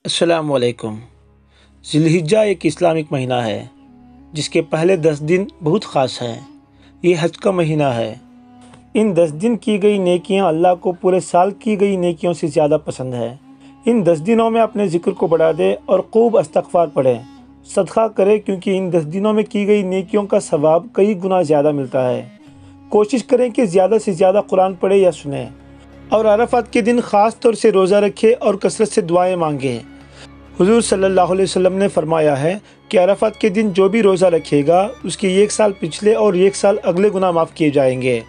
अस्सलाम वालेकुम। ज़िलहिज्जा एक इस्लामिक महीना है जिसके पहले 10 दिन बहुत ख़ास हैं। ये हज का महीना है। इन 10 दिन की गई नेकियां अल्लाह को पूरे साल की गई नेकियों से ज़्यादा पसंद है। इन 10 दिनों में अपने ज़िक्र को बढ़ा दे और खूब इस्तग़फ़ार पढ़ें, सदक़ा करें, क्योंकि इन 10 दिनों में की गई नेकियों का सवाब कई गुना ज़्यादा मिलता है। कोशिश करें कि ज़्यादा से ज़्यादा कुरान पढ़ें या सुनें और अरफ़ात के दिन ख़ास तौर से रोज़ा रखें और कसरत से दुआएं मांगें। हुज़ूर सल्लल्लाहु अलैहि वसल्लम ने फरमाया है कि अरफ़ात के दिन जो भी रोज़ा रखेगा उसके 1 साल पिछले और 1 साल अगले गुनाह माफ़ किए जाएंगे।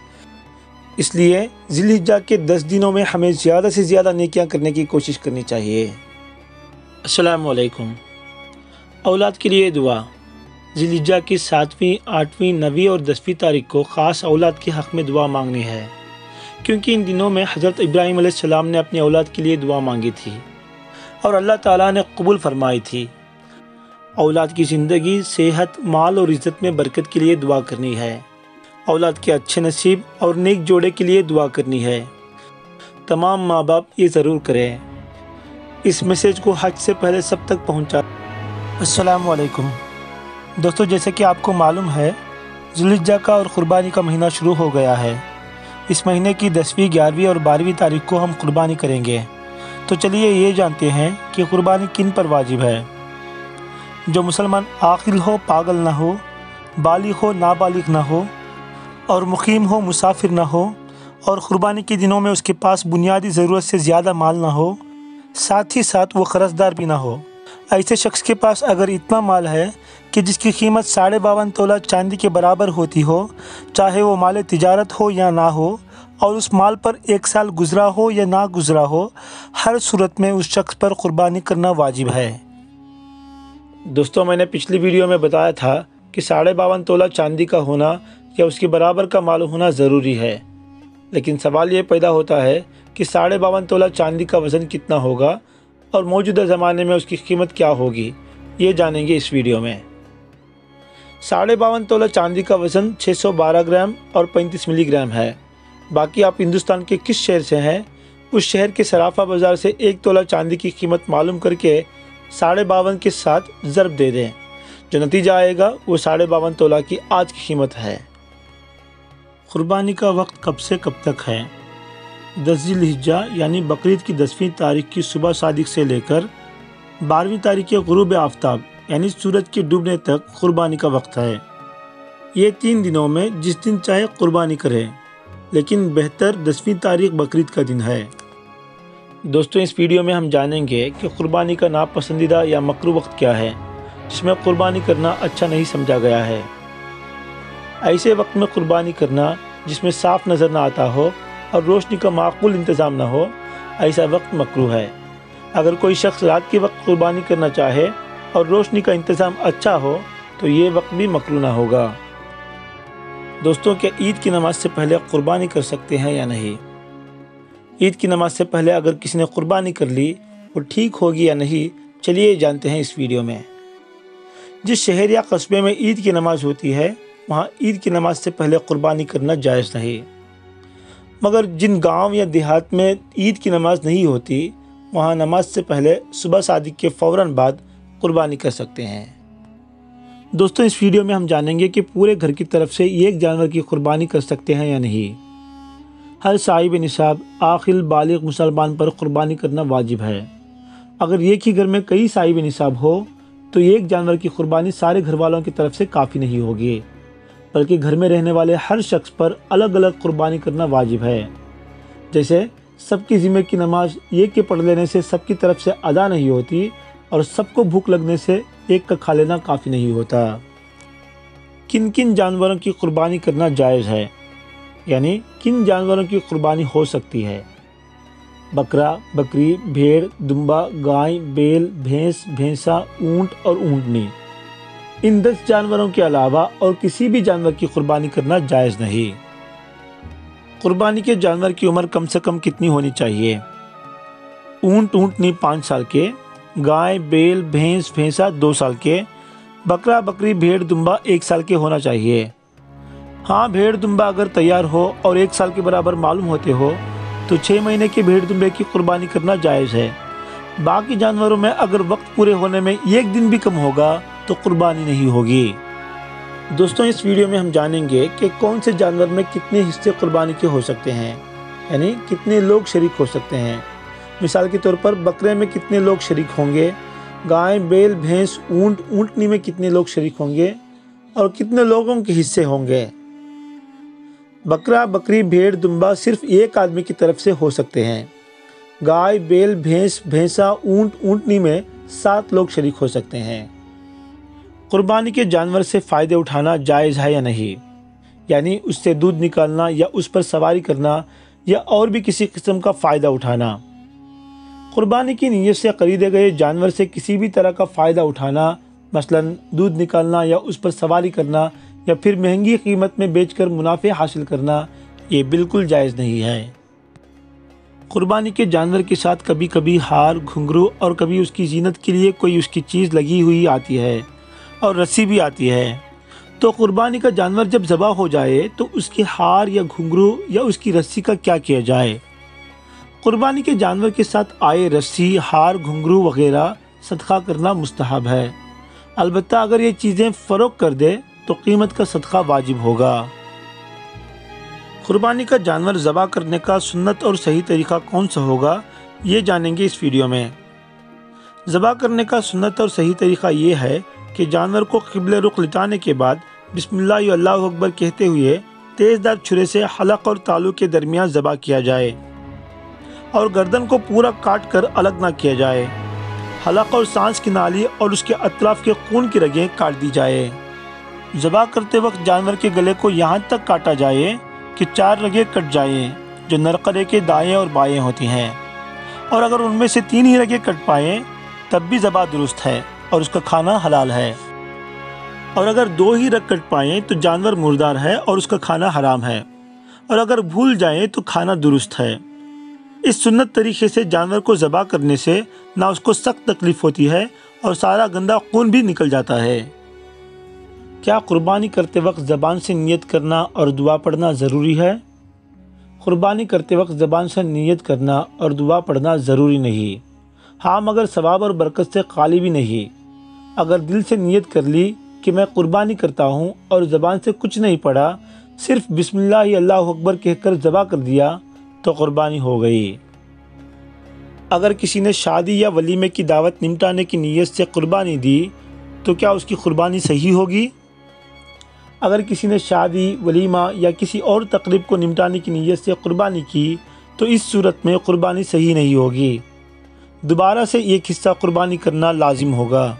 इसलिए ज़िलहिज्जा के 10 दिनों में हमें ज़्यादा से ज़्यादा नेकियां करने की कोशिश करनी चाहिए। अस्सलामु अलैकुम। औलाद के लिए दुआ। ज़िलहिज्जा की 7वीं, 8वीं, 9वीं और 10वीं तारीख को ख़ास औलाद के हक़ में दुआ मांगनी है, क्योंकि इन दिनों में हज़रत इब्राहीम अलैहिस्सलाम ने अपनी औलाद के लिए दुआ मांगी थी और अल्लाह ताला ने कबूल फरमाई थी। औलाद की ज़िंदगी, सेहत, माल और इज़्ज़त में बरकत के लिए दुआ करनी है। औलाद के अच्छे नसीब और नेक जोड़े के लिए दुआ करनी है। तमाम माँ बाप ये ज़रूर करें। इस मैसेज को हज से पहले सब तक पहुँचा। अस्सलामु अलैकुम दोस्तों, जैसे कि आपको मालूम है, ज़िलहिज्जा का और क़ुरबानी का महीना शुरू हो गया है। इस महीने की 10वीं, 11वीं और 12वीं तारीख को हम क़ुरबानी करेंगे। तो चलिए ये जानते हैं कि क़ुरबानी किन पर वाजिब है। जो मुसलमान आक़िल हो, पागल ना हो, बालिग़ हो, नाबालिग़ ना हो और मुक़ीम हो, मुसाफिर ना हो और क़ुरबानी के दिनों में उसके पास बुनियादी ज़रूरत से ज़्यादा माल ना हो, साथ ही साथ वो क़र्ज़दार भी ना हो। ऐसे शख्स के पास अगर इतना माल है कि जिसकी कीमत 52.5 तोला चांदी के बराबर होती हो, चाहे वो माल तिजारत हो या ना हो, और उस माल पर 1 साल गुज़रा हो या ना गुज़रा हो, हर सूरत में उस शख्स पर क़ुरबानी करना वाजिब है। दोस्तों, मैंने पिछली वीडियो में बताया था कि 52.5 तोला चांदी का होना या उसके बराबर का माल होना ज़रूरी है, लेकिन सवाल ये पैदा होता है कि 52.5 तोला चांदी का वज़न कितना होगा और मौजूदा ज़माने में उसकी कीमत क्या होगी, ये जानेंगे इस वीडियो में। 52.5 तोला चांदी का वज़न 612 ग्राम और 35 मिलीग्राम है। बाकी आप हिंदुस्तान के किस शहर से हैं, उस शहर के सराफा बाज़ार से 1 तोला चांदी की कीमत मालूम करके 52.5 के साथ ज़रब दे दें। जो नतीजा आएगा वो 52.5 तोला की आज की कीमत है। क़ुरबानी का वक्त कब से कब तक है? 10 ज़िलहिज्जा यानी बकरीद की 10वीं तारीख की सुबह सादिक से लेकर 12वीं तारीख के ग़ुरूब आफ्ताब यानी सूरज के डूबने तक क़ुरबानी का वक्त है। ये 3 दिनों में जिस दिन चाहे क़ुरबानी करें, लेकिन बेहतर 10वीं तारीख बकरीद का दिन है। दोस्तों, इस वीडियो में हम जानेंगे कि क़ुरबानी का नापसंदीदा या मकरूह वक्त क्या है जिसमें क़ुरबानी करना अच्छा नहीं समझा गया है। ऐसे वक्त में क़ुरबानी करना जिसमें साफ़ नज़र ना आता हो और रोशनी का माकूल इंतज़ाम ना हो, ऐसा वक्त मकरूह है। अगर कोई शख्स रात के वक्त क़ुरबानी करना चाहे और रोशनी का इंतज़ाम अच्छा हो तो ये वक्त भी मकरूह ना होगा। दोस्तों, क्या ईद की नमाज से पहले क़ुरबानी कर सकते हैं या नहीं? ईद की नमाज से पहले अगर किसी ने क़ुरबानी कर ली वो ठीक होगी या नहीं, चलिए जानते हैं इस वीडियो में। जिस शहर या कस्बे में ईद की नमाज होती है वहाँ ईद की नमाज से पहले क़ुरबानी करना जायज़ नहीं, मगर जिन गांव या देहात में ईद की नमाज नहीं होती वहाँ नमाज से पहले सुबह सादिक के फ़ौरन बाद क़ुरबानी कर सकते हैं। दोस्तों, इस वीडियो में हम जानेंगे कि पूरे घर की तरफ से एक जानवर की क़ुरबानी कर सकते हैं या नहीं। हर साहिब निसाब आक़िल बालिग़ मुसलमान पर क़ुरबानी करना वाजिब है। अगर एक ही घर में कई साहिब निसाब हो तो एक जानवर की क़ुरबानी सारे घर वालों की तरफ से काफ़ी नहीं होगी, बल्कि घर में रहने वाले हर शख्स पर अलग अलग क़ुरबानी करना वाजिब है। जैसे सबकी ज़िम्मे की नमाज एक के पढ़ लेने से सबकी तरफ से अदा नहीं होती और सबको भूख लगने से एक का खा लेना काफ़ी नहीं होता। किन किन जानवरों की क़ुरबानी करना जायज़ है, यानी किन जानवरों की क़ुरबानी हो सकती है? बकरा, बकरी, भेड़, दुम्बा, गाय, बैल, भैंस, भैंसा, ऊँट और ऊँटनी। इन 10 जानवरों के अलावा और किसी भी जानवर की क़ुरबानी करना जायज़ नहीं। क़ुरबानी के जानवर की उम्र कम से कम कितनी होनी चाहिए? ऊँट, ऊँटनी 5 साल के, गाय, बैल, भैंस, भैंसा 2 साल के, बकरा, बकरी, भेड़, दुम्बा 1 साल के होना चाहिए। हाँ, भेड़ दुम्बा अगर तैयार हो और 1 साल के बराबर मालूम होते हो तो 6 महीने के भेड़ दुम्बे की क़ुरबानी करना जायज़ है। باقی جانوروں میں اگر وقت پورے ہونے میں ایک دن بھی کم ہوگا تو قربانی نہیں ہوگی۔ دوستوں اس ویڈیو میں ہم جانیں گے کہ کون سے جانور میں کتنے حصے قربانی کے ہو سکتے ہیں، یعنی کتنے لوگ شریک ہو سکتے ہیں۔ مثال کے طور پر بکرے میں کتنے لوگ شریک ہوں گے، گائے، بیل، بھینس، اونٹ، اونٹنی میں کتنے لوگ شریک ہوں گے اور کتنے لوگوں کے حصے ہوں گے۔ بکرا، بکری، بھیڑ، دمبا صرف ایک آدمی کی طرف سے ہو سکتے ہیں۔ گائے، بیل، بھینس، بھینسا، اونٹ، اونٹنی میں 7 لوگ شریک ہو سکتے ہیں۔ قربانی کے جانور سے فائدے اٹھانا جائز ہے یا نہیں، یعنی اس سے دودھ نکالنا یا اس پر سواری کرنا یا اور بھی کسی قسم کا فائدہ اٹھانا۔ قربانی کی نیت سے خریدے گئے جانور سے کسی بھی طرح کا فائدہ اٹھانا، مثلا دودھ نکالنا یا اس پر سواری کرنا یا پھر مہنگی قیمت میں بیچ کر منافع حاصل کرنا، یہ بالکل جائز نہیں ہے۔ قربانی کے جانور کے ساتھ کبھی کبھی ہار، گھنگرو اور کبھی اس کی زینت کے لیے کوئی اس کی چیز لگی ہوئی آتی ہے اور رسی بھی آتی ہے۔ تو قربانی کا جانور جب ذبح ہو جائے تو اس کے ہار یا گھنگرو یا اس کی رسی کا کیا کیا جائے؟ قربانی کے جانور کے ساتھ آئے رسی، ہار، گھنگرو وغیرہ صدقہ کرنا مستحب ہے، البتہ اگر یہ چیزیں فروخت کر دے تو قیمت کا صدقہ واجب ہوگا۔ قربانی کا جانور ذبح کرنے کا سنت اور صحیح طریقہ کون سا ہوگا، یہ جانیں گے اس ویڈیو میں۔ ذبح کرنے کا سنت اور صحیح طریقہ یہ ہے کہ جانور کو قبلہ رخ لٹانے کے بعد بسم اللہ یا اللہ اکبر کہتے ہوئے تیز دار چھرے سے حلق اور تالو کے درمیان ذبح کیا جائے اور گردن کو پورا کاٹ کر الگ نہ کیا جائے۔ حلق اور سانس کی نالی اور اس کے اطراف کے خون کی رگیں کاٹ دی جائے۔ ذبح کرتے وقت جانور کے گلے کو یہاں تک کاٹا جائے کہ 4 رگیں کٹ جائیں جو نرقرے کے دائیں اور بائیں ہوتی ہیں، اور اگر ان میں سے 3 ہی رگیں کٹ پائیں تب بھی ذبح درست ہے اور اس کا کھانا حلال ہے، اور اگر 2 ہی رگ کٹ پائیں تو جانور مردار ہے اور اس کا کھانا حرام ہے، اور اگر بھول جائیں تو کھانا درست ہے۔ اس سنت طریقے سے جانور کو ذبح کرنے سے نہ اس کو سخت تکلیف ہوتی ہے اور سارا گندا خون بھی نکل جاتا ہے۔ کیا قربانی کرتے وقت زبان سے نیت کرنا اور دعا پڑھنا ضروری ہے؟ قربانی کرتے وقت زبان سے نیت کرنا اور دعا پڑھنا ضروری نہیں، ہاں مگر ثواب اور برکت سے خالی بھی نہیں۔ اگر دل سے نیت کر لی کہ میں قربانی کرتا ہوں اور زبان سے کچھ نہیں پڑھا، صرف بسم اللہ یا اللہ اکبر کہہ کر ذبح کر دیا تو قربانی ہو گئی۔ اگر کسی نے شادی یا ولیمے کی دعوت نمٹانے کی نیت سے قربانی دی تو کیا اس کی قربانی صحیح ہوگی؟ اگر کسی نے شادی، ولیمہ یا کسی اور تقریب کو نمٹانے کی نیت سے قربانی کی تو اس صورت میں قربانی صحیح نہیں ہوگی، دوبارہ سے ایک حصہ قربانی کرنا لازم ہوگا۔